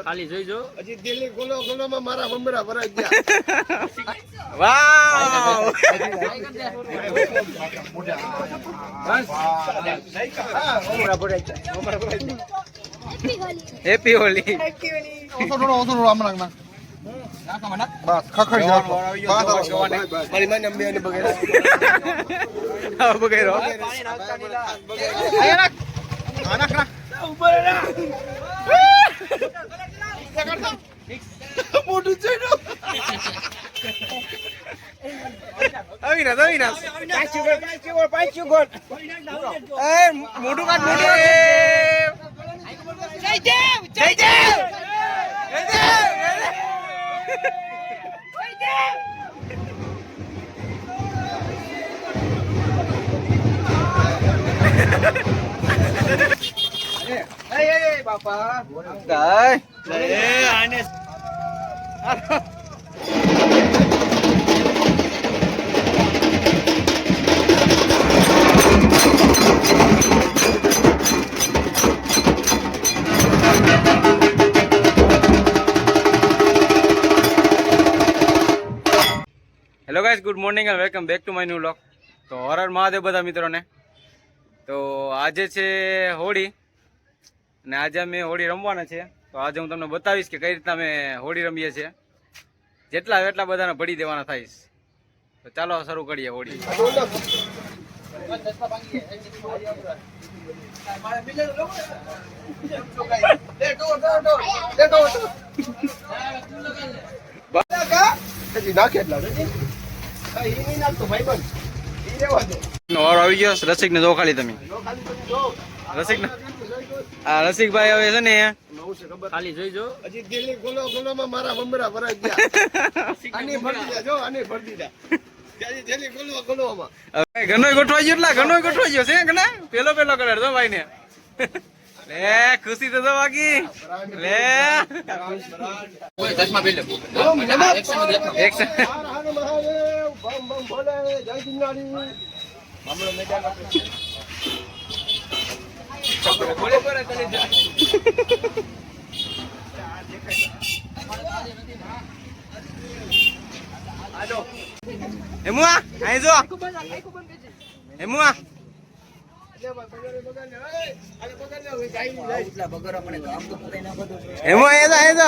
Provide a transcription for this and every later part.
ખાલી જોઈ જો હજી દિલ્હી ગોલો ગોલોમાં મારા મમરા ભરાઈ ગયા. વાવ હેપી હોલી બસ ખખડી જાવ. મારી માને અંબે અને બગેરા. બગેરો મોટું છે ને. અવિનાશ અવિનાશ મોટું કાઢ મોટું જય દેવ જય દેવ બાપા આને hello guys, good morning and welcome back to my new vlog. તો હર હર મહાદેવ બધા મિત્રોને. તો આજે છે હોળી અને આજે અમે હોળી રમવાના છે. તો આજે હું તમને બતાવીશ કે કઈ રીતના અમે હોળી રમીએ છીએ. જેટલા એટલા બધાને ભળી દેવાના થઈશ. તો ચાલો શરૂ કરીએ હોળી. વારો આવી ગયો. રસિક ને જો ખાલી તમે રસિક ને રસિકભાઈ હવે છે ને ખાલી જોઈ જો હજી દિલ્હી ગોલો ગોલોમાં મારા મમરા ભરાઈ ગયા. આની ભરતી જા જો, આની ભરતી જા. દિલ્હી ગોલો ગોલોમાં ઘણો ગોઠવાઈ ગયો. એટલા ઘણો ગોઠવાઈ ગયો છે ઘણા. પેલો કલર તો ભાઈ ને લે ખુશી તો બાકી લે ચશ્મા પહેલે એક મહાદેવ બમ બમ ભોલે જય જિનારી. મામલો મેદાન હેમુઆ અહીં જો હેમુઆ હેમુઆ અહીં જો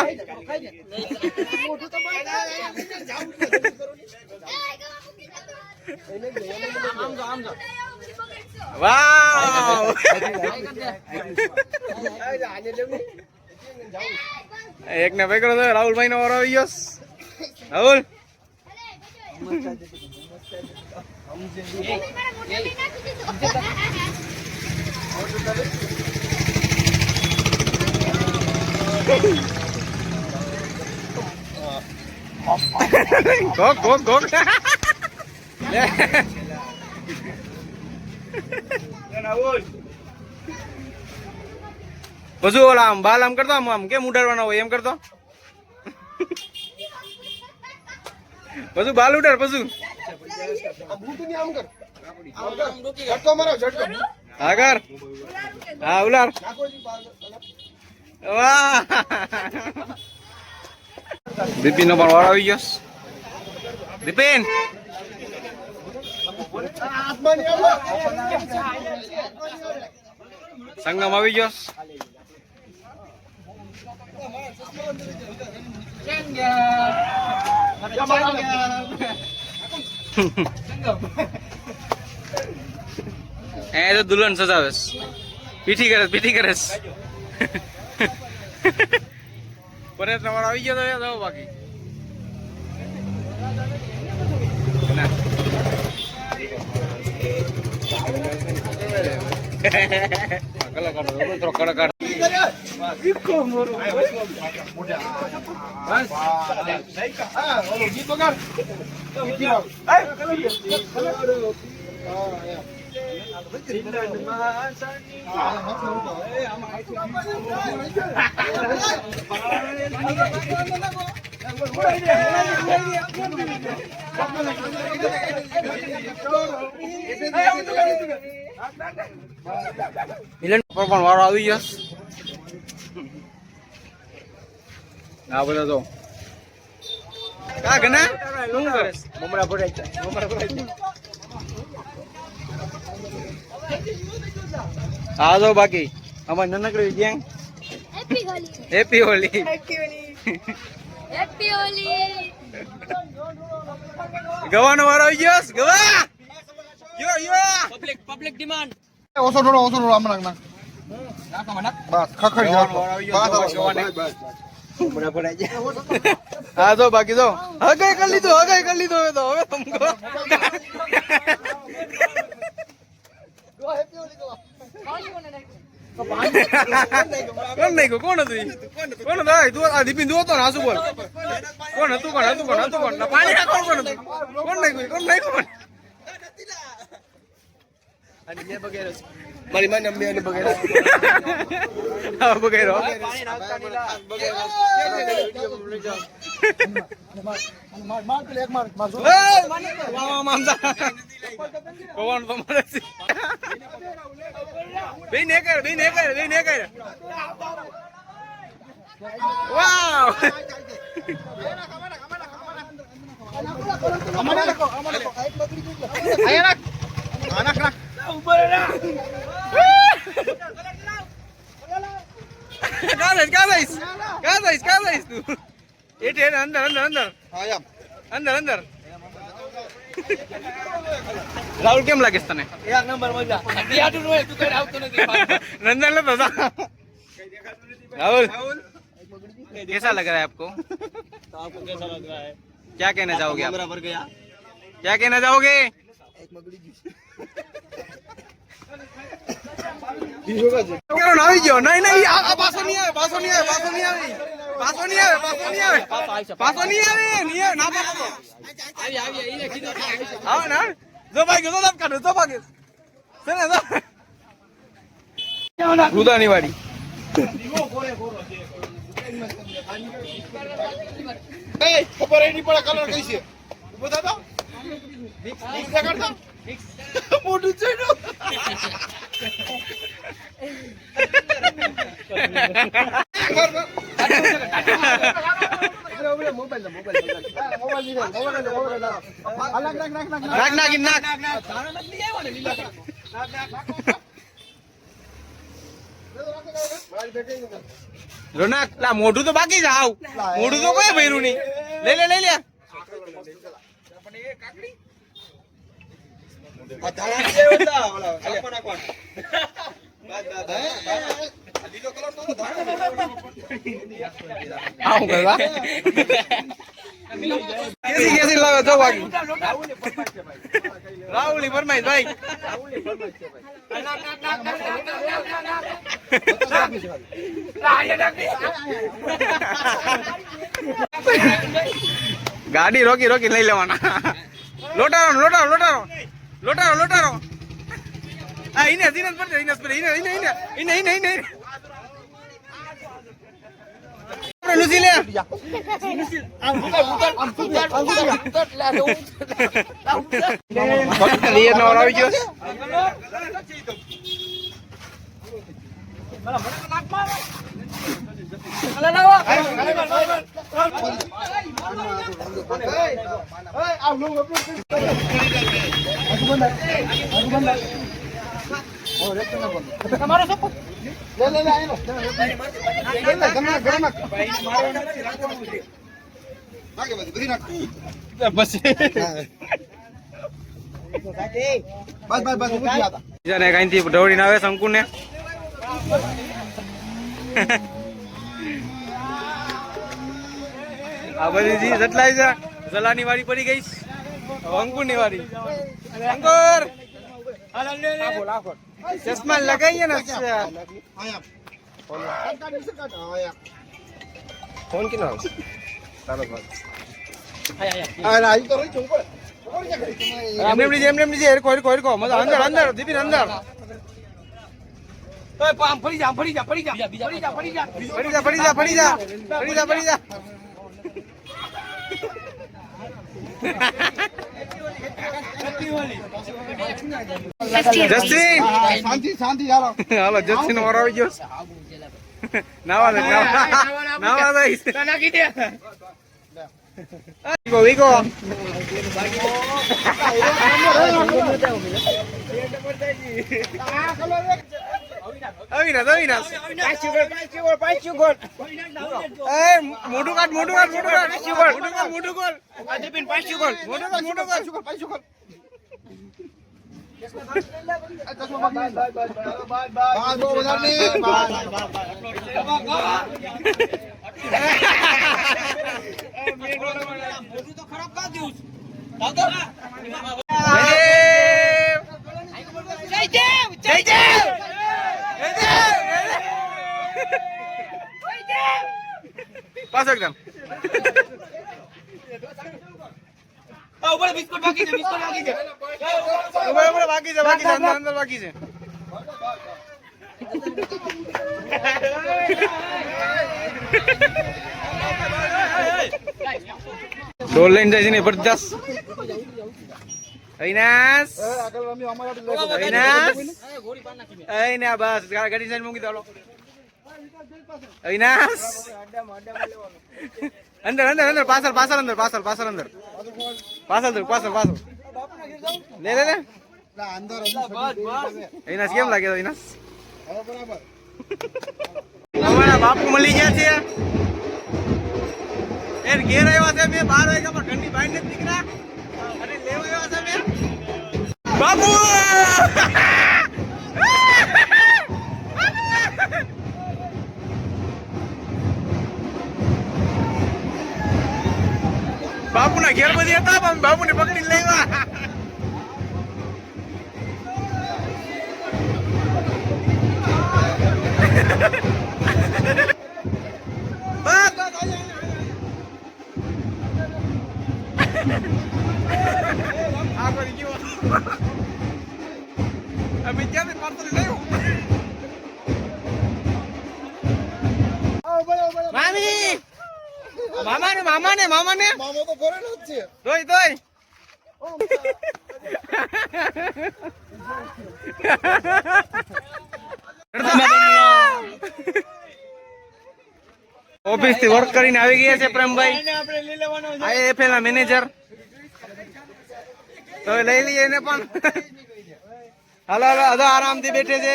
વાવ એક ને ભાઈ કરો રાહુલભાઈ નો વારો આવી ગયો. રાહુલ ગોક પછી ઓલા આમ બાલ આમ કરતો આમ કેમ ઉડાડવાના હોય એમ કરતો પછી બાલ ઉડાડ પછી હા કર હા ઉલાર વાહ બિપિન નો પણ વાળો આવી ગયો. બિપિન સંગમ આવી ગયો. એ તો દુલ્હન સજાવેશ. પીઠી કરેશ પરેશ નો વાળો આવી ગયો. તો જાઓ બાકી કલાકાર મિલન પર પણ વારો આવી ગયો. આ બધા જો કા ગના શું કરે મમરા ભરાઈ ગયા. આ જો બાકી અમાર નનકડી gang happy Holi happy Holi happy Holi ગવાનો વારો આવી ગયો છે, ગવા યો પબ્લિક ડિમાન્ડ ઓછો થોડો હમણાં નાખ. બસ ખખડી જાવ. મમરા ભરાઈ ગયા. હા જો બાકી જો હગાઈ કરી લીધું હવે તો હવે તમકો કોણ નહીં કોણ હતું ઈ? કોણ હતું તું આ દીપિન તું હતો ને આસુ બોલ કોણ હતું પાણી ના કોણ હતું કોણ નહીં મારી માને અમ્મી અને બગેરા. હા બગેરો કોણ તમારે બે ને કર વાવ કાદઈસ તું એટ અંદર રાહુલ કેમ લાગે છે તને એક નંબર મજા યાદું હોય તું કઈ આવતો નથી रंजन लो तो राहुल कैसा लग रहा है आपको तो आपको कैसा लग रहा है क्या कहना चाहोगे आप कैमरा भर गया क्या कहना चाहोगे કેરો આવી ગયો નહીં આ પાછો નહીં આવે પાછો નહીં આવે ના પાછો આવી એને કીધું હા ના જો ભાઈ ગયો તો કાઢો તો ભાગે છે ને તો રુદાની વાડી ખબર નહીં પડે કલર કઈ છે. ઉભો થા તો. મિક્સ કરતા. મોટું છે નો. રોનક લા મોઢું તો બાકી છે આવ મોઢું તો કોઈ ભર્યું નહીં લઈ લે આ ધાણા ની જેવો હતા ઓલા કાપો નાખવાનો. લીલો કલર તો ધાણા. આવું કરવા કેસી લાવે તો બાકી રાહુલી ફરમાઈશ ભાઈ ગાડી રોકી લઈ લેવાના લોટારો આ ઇનેસ પર ઇને લુસી લે રિયર નો આવી ગયો કઈથી દોડીને આવે શંકુ ને આ બધી જટલાઈ છે જલાની વાડી પડી ગઈ અંકુર ની વાડી અંકુર ચશ્મા લગાઈએ ને ફોન કેનો આવે? એમને લીજે હેરકો મજા અંદર દીપીન અંદર ફરી જા પડી જા જસ્ટિન શાંતિ હાલો. હાલો જસ્ટિન વારો આવી ગયો નાવા દે નાવા દઈશ નાખી દે વીકો અવિનાશ મોટું કાઢ મોટું ગોલ પાછો એકદમ બિસ્કુટ બાકી છે બાકી છે અંદર બાકી છે ડોલ લઈને જાય છે ને જબરદસ્ત અવિનાશ બસ ગાડી સાઈડ મૂકી દો અવિનાશ અંદર પાછળ લે અવિનાશ કેમ લાગે અવિનાશ અમારા બાપુ મળી ગયા છે એ ઘેર આવ્યા છે મેં 12 વાગ્યા પર ઘરની બહાર નથી નીકળ્યા અને લેવા આવ્યા છે મેં બાપુ બાપુના ઘેર બધી હતા પણ બાપુને પકડી લેવા મામાને મામો તો ફોરેનો જ છે. તોય ઓફિસ થી વર્ક કરીને આવી ગયા છે પ્રેમભાઈ આઈએફએલ ના મેનેજર તો લઈ લઈએ એને પણ હાલો આરામથી બેઠે છે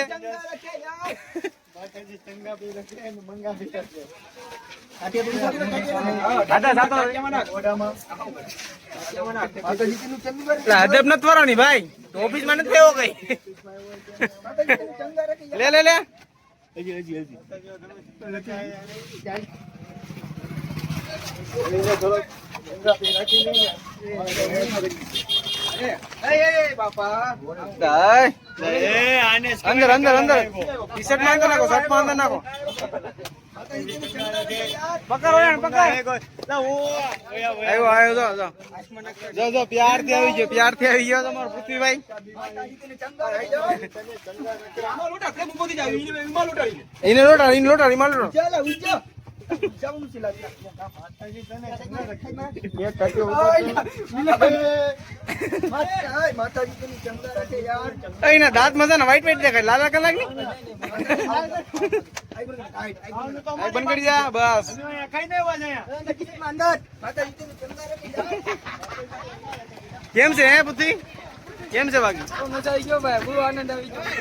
હદબ નથી વરાની ભાઈ ઓફિસ માં નથી થયો કઈ લે અંદર ટી શર્ટ માં અંદર નાખો શર્ટ માં અંદર નાખો જો પ્યાર થી આવી ગયો તમારો પૃથ્વીભાઈ એને લોટાડી એના દાંત મજા વ્હાઈટ વ્હાઈટ દેખાય લાલ કલાક ની બંધ કરી જા બસ કેમ છે હે બુદ્ધિ કેમ છે બાકી મજા આવી ગયો ભાઈ બહુ આનંદ આવી ગયો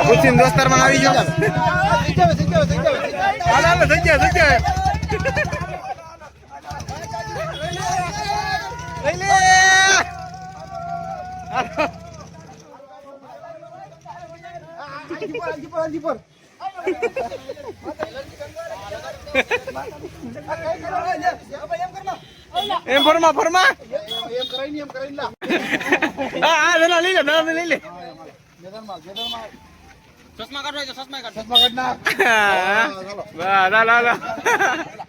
પૂછીને દોસ્તાર માં આવી ગયો હાલ થઈ ગયા એમ ફરમા હા લઈ લે ચશ્મા કાઢો ચશ્મા કાઢ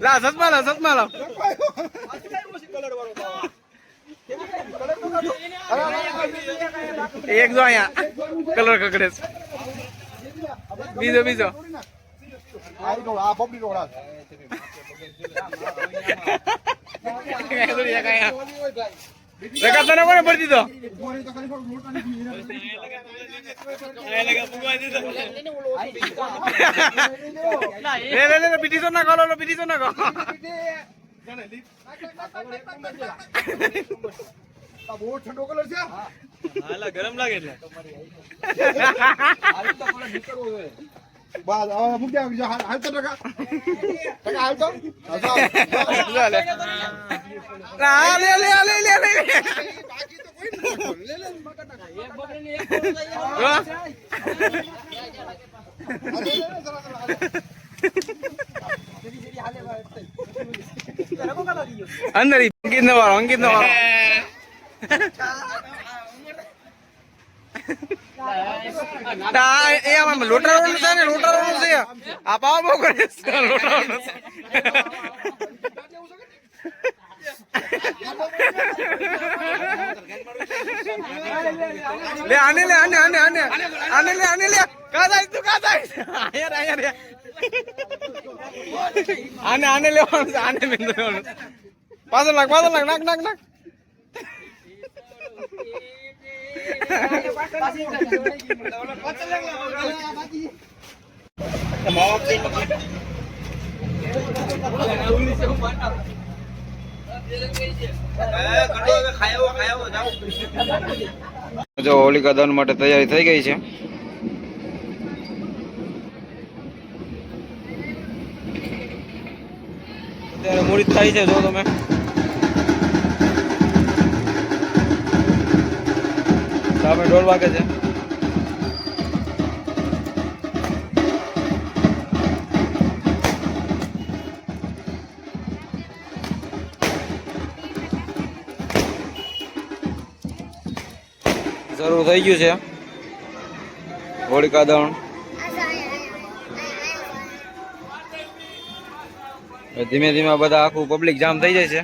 લા ચશ્મા લો એક જો અહીંયા કલર કકડે બીજો રેખા તને કોને ભરી દીધો લે પીટી તો નાખો લો પીટી તો નાખો બહુ ઠંડો કલર છે ગરમ લાગે એટલે બસ હવે મૂકી આવજો હાલ તો ટકા હાલ તો બાકી તો કોઈ નહીં લે એક બકરીની એક કોણ લઈ આવો. અંદર અંકિત નો વાળો એ આમાં લોટાવાનું છે ને લોટાવાનું છે આ પાવ બહુ કરે છે લોટાવાનું છે લે આને લે કા જાય તું કા જાય આયા રે આને લેવાનું છે આને મેં લેવાનું પાછળ નાખ નાખ જો હોલિકા દહન માટે તૈયારી થઈ ગઈ છે અત્યારે મૂડી થાય છે જો તમે સામે 1:30 વાગે છે શરૂ થઈ ગયું છે હોલિકા દહન ધીમે ધીમે બધા આખું પબ્લિક જામ થઈ જાય છે